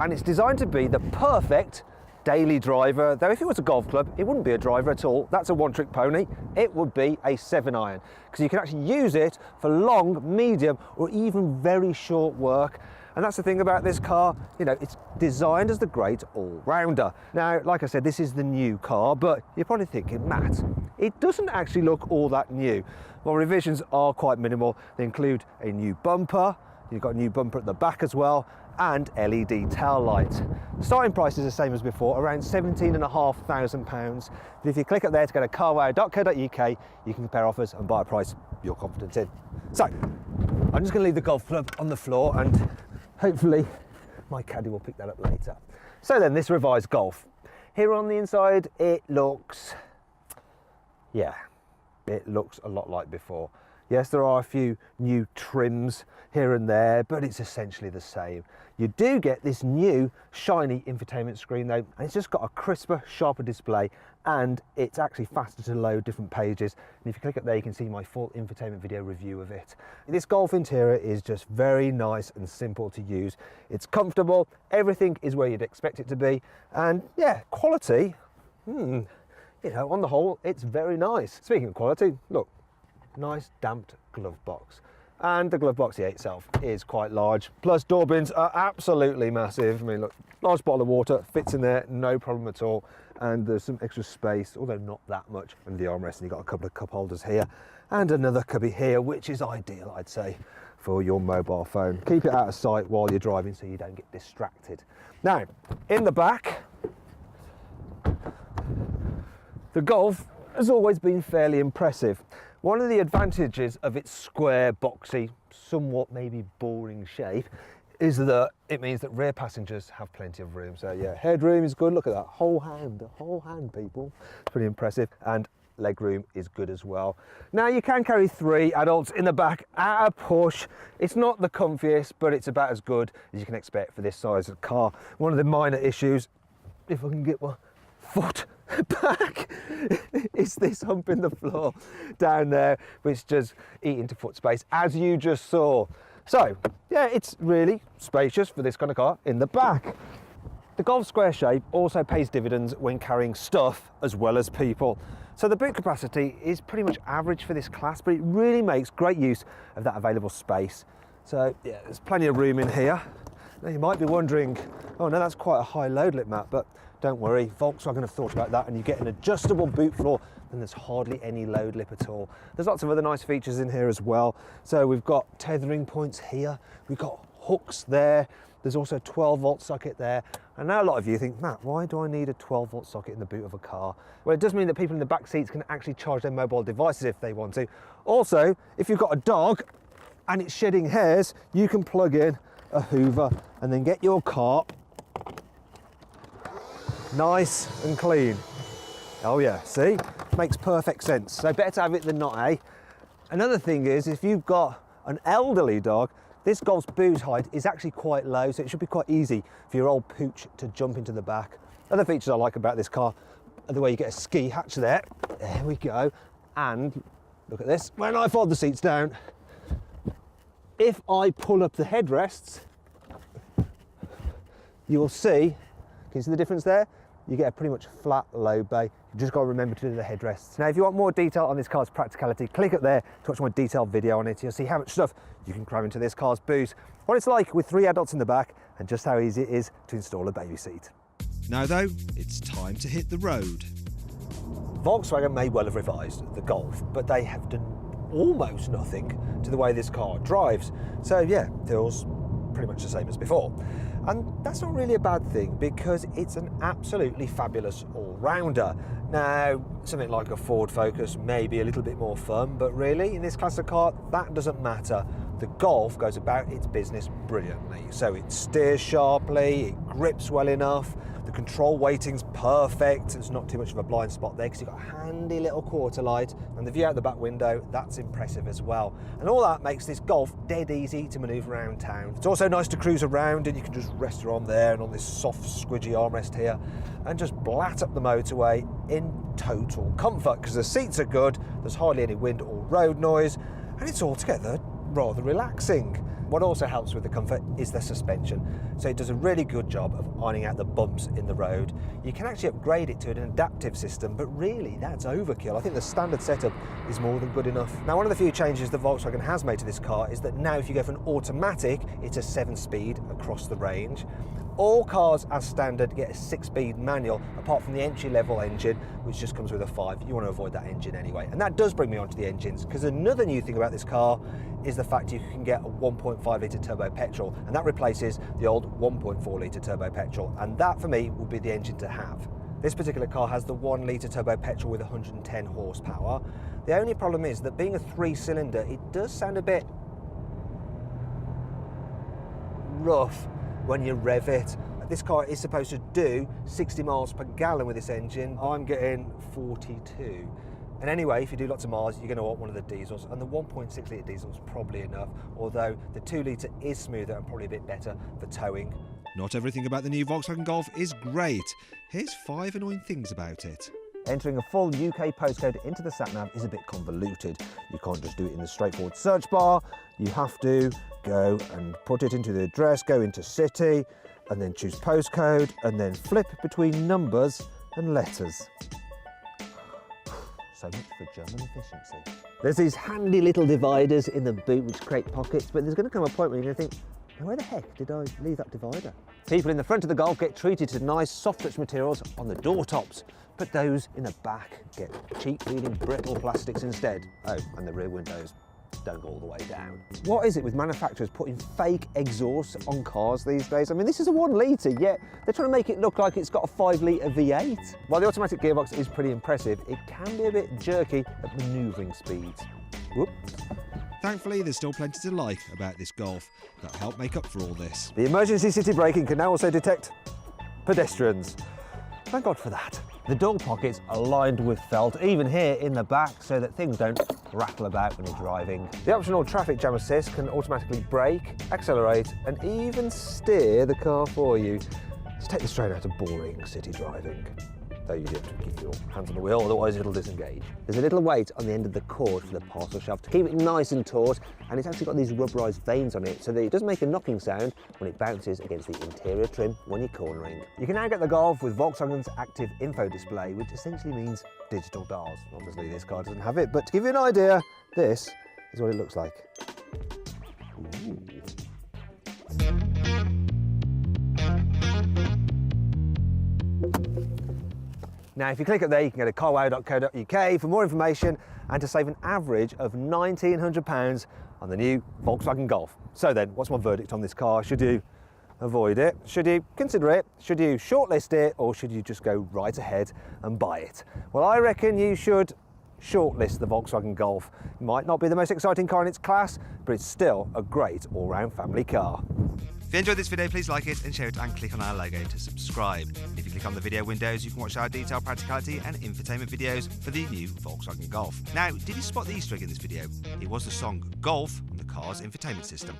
and it's designed to be the perfect daily driver. Though if it was a golf club, it wouldn't be a driver at all. That's a one-trick pony. It would be a 7-iron, because you can actually use it for long, medium, or even very short work. And that's the thing about this car, you know, it's designed as the great all-rounder. Now, like I said, this is the new car, but you're probably thinking, Matt, it doesn't actually look all that new. Well, revisions are quite minimal. They include a new bumper, you've got a new bumper at the back as well, and LED tail lights. The starting price is the same as before, around £17,500. But if you click up there to go to carwow.co.uk, you can compare offers and buy a price you're confident in. So, I'm just going to leave the golf club on the floor, and hopefully my caddy will pick that up later. So then, this revised Golf. Here on the inside, it looks, yeah, it looks a lot like before. Yes, there are a few new trims here and there, but it's essentially the same. You do get this new shiny infotainment screen though, and it's just got a crisper, sharper display, and it's actually faster to load different pages. And if you click up there, you can see my full infotainment video review of it. This Golf interior is just very nice and simple to use. It's comfortable, everything is where you'd expect it to be, and yeah, quality, you know, on the whole, it's very nice. Speaking of quality, look, nice damped glove box, and the glove box here itself is quite large, plus door bins are absolutely massive. I mean, look, large bottle of water fits in there, no problem at all, and there's some extra space, although not that much, under the armrest. And you've got a couple of cup holders here and another cubby here, which is ideal, I'd say, for your mobile phone. Keep it out of sight while you're driving so you don't get distracted. Now, in the back, the Golf has always been fairly impressive. One of the advantages of its square, boxy, somewhat maybe boring shape is that it means that rear passengers have plenty of room. So yeah, headroom is good. Look at that, whole hand, people. It's pretty impressive. And legroom is good as well. Now, you can carry 3 adults in the back at a push. It's not the comfiest, but it's about as good as you can expect for this size of car. One of the minor issues, if I can get my foot back, is this hump in the floor down there, which does eat into foot space, as you just saw. So yeah, it's really spacious for this kind of car in the back. The Golf square shape also pays dividends when carrying stuff as well as people. So the boot capacity is pretty much average for this class, but it really makes great use of that available space. So yeah, there's plenty of room in here. Now you might be wondering, oh no, that's quite a high load lip, Matt, but don't worry, Volkswagen have thought about that, and you get an adjustable boot floor, and there's hardly any load lip at all. There's lots of other nice features in here as well. So we've got tethering points here, we've got hooks there, there's also a 12-volt socket there. And now a lot of you think, Matt, why do I need a 12-volt socket in the boot of a car? Well, it does mean that people in the back seats can actually charge their mobile devices if they want to. Also, if you've got a dog and it's shedding hairs, you can plug in a Hoover and then get your car nice and clean. Oh yeah, see? Makes perfect sense. So better to have it than not, eh? Another thing is, if you've got an elderly dog, this Golf's boot height is actually quite low, so it should be quite easy for your old pooch to jump into the back. Other features I like about this car are the way you get a ski hatch there. There we go. And look at this. When I fold the seats down, if I pull up the headrests, you'll see, can you see the difference there? You get a pretty much flat low bay. You've just got to remember to do the headrests. Now, if you want more detail on this car's practicality, click up there to watch my detailed video on it. You'll see how much stuff you can cram into this car's boot, what it's like with 3 adults in the back, and just how easy it is to install a baby seat. Now though, it's time to hit the road. Volkswagen may well have revised the Golf, but they have done almost nothing to the way this car drives. So yeah, feels pretty much the same as before. And that's not really a bad thing, because it's an absolutely fabulous all-rounder. Now, something like a Ford Focus may be a little bit more fun, but really, in this class of car, that doesn't matter. The Golf goes about its business brilliantly. So it steers sharply, it grips well enough, the control weighting's perfect, there's not too much of a blind spot there because you've got a handy little quarter light, and the view out the back window, that's impressive as well. And all that makes this Golf dead easy to manoeuvre around town. It's also nice to cruise around, and you can just rest her on there and on this soft squidgy armrest here and just blat up the motorway in total comfort, because the seats are good, there's hardly any wind or road noise, and it's altogether rather relaxing. What also helps with the comfort is the suspension. So it does a really good job of ironing out the bumps in the road. You can actually upgrade it to an adaptive system, but really that's overkill. I think the standard setup is more than good enough. Now, one of the few changes that Volkswagen has made to this car is that now if you go for an automatic, it's a 7-speed across the range. All cars as standard get a 6-speed manual, apart from the entry-level engine, which just comes with a 5. You want to avoid that engine anyway. And that does bring me onto the engines, because another new thing about this car is the fact you can get a 1.5 litre turbo petrol, and that replaces the old 1.4 litre turbo petrol, and that for me would be the engine to have. This particular car has the 1 litre turbo petrol with 110 horsepower. The only problem is that being a 3-cylinder, it does sound a bit rough when you rev it. This car is supposed to do 60 miles per gallon with this engine. I'm getting 42. And anyway, if you do lots of miles, you're going to want one of the diesels, and the 1.6 litre diesel is probably enough, although the 2 litre is smoother and probably a bit better for towing. Not everything about the new Volkswagen Golf is great. Here's 5 annoying things about it. Entering a full UK postcode into the sat-nav is a bit convoluted. You can't just do it in the straightforward search bar. You have to go and put it into the address, go into city, and then choose postcode, and then flip between numbers and letters. So much for German efficiency. There's these handy little dividers in the boot which create pockets, but there's going to come a point where you're going to think, where the heck did I leave that divider? People in the front of the Golf get treated to nice soft touch materials on the door tops, but those in the back get cheap feeling brittle plastics instead. Oh, and the rear windows don't go all the way down. What is it with manufacturers putting fake exhausts on cars these days? I mean, this is a 1 litre, yet they're trying to make it look like it's got a 5 litre V8. While the automatic gearbox is pretty impressive, it can be a bit jerky at manoeuvring speeds. Whoop. Thankfully, there's still plenty to like about this Golf that'll help make up for all this. The emergency city braking can now also detect pedestrians. Thank God for that. The door pockets are lined with felt, even here in the back, so that things don't rattle about when you're driving. The optional traffic jam assist can automatically brake, accelerate, and even steer the car for you. Let's take the strain out of boring city driving. Though you do have to keep your hands on the wheel, otherwise it'll disengage. There's a little weight on the end of the cord for the parcel shelf to keep it nice and taut, and it's actually got these rubberised veins on it so that it doesn't make a knocking sound when it bounces against the interior trim when you're cornering. You can now get the Golf with Volkswagen's active info display, which essentially means digital dials. Obviously this car doesn't have it, but to give you an idea, this is what it looks like. Ooh. Now, if you click up there, you can go to carwow.co.uk for more information and to save an average of £1,900 on the new Volkswagen Golf. So then, what's my verdict on this car? Should you avoid it? Should you consider it? Should you shortlist it? Or should you just go right ahead and buy it? Well, I reckon you should shortlist the Volkswagen Golf. It might not be the most exciting car in its class, but it's still a great all-round family car. If you enjoyed this video, please like it and share it and click on our logo to subscribe. If you click on the video windows, you can watch our detailed practicality and infotainment videos for the new Volkswagen Golf. Now, did you spot the Easter egg in this video? It was the song Golf on the car's infotainment system.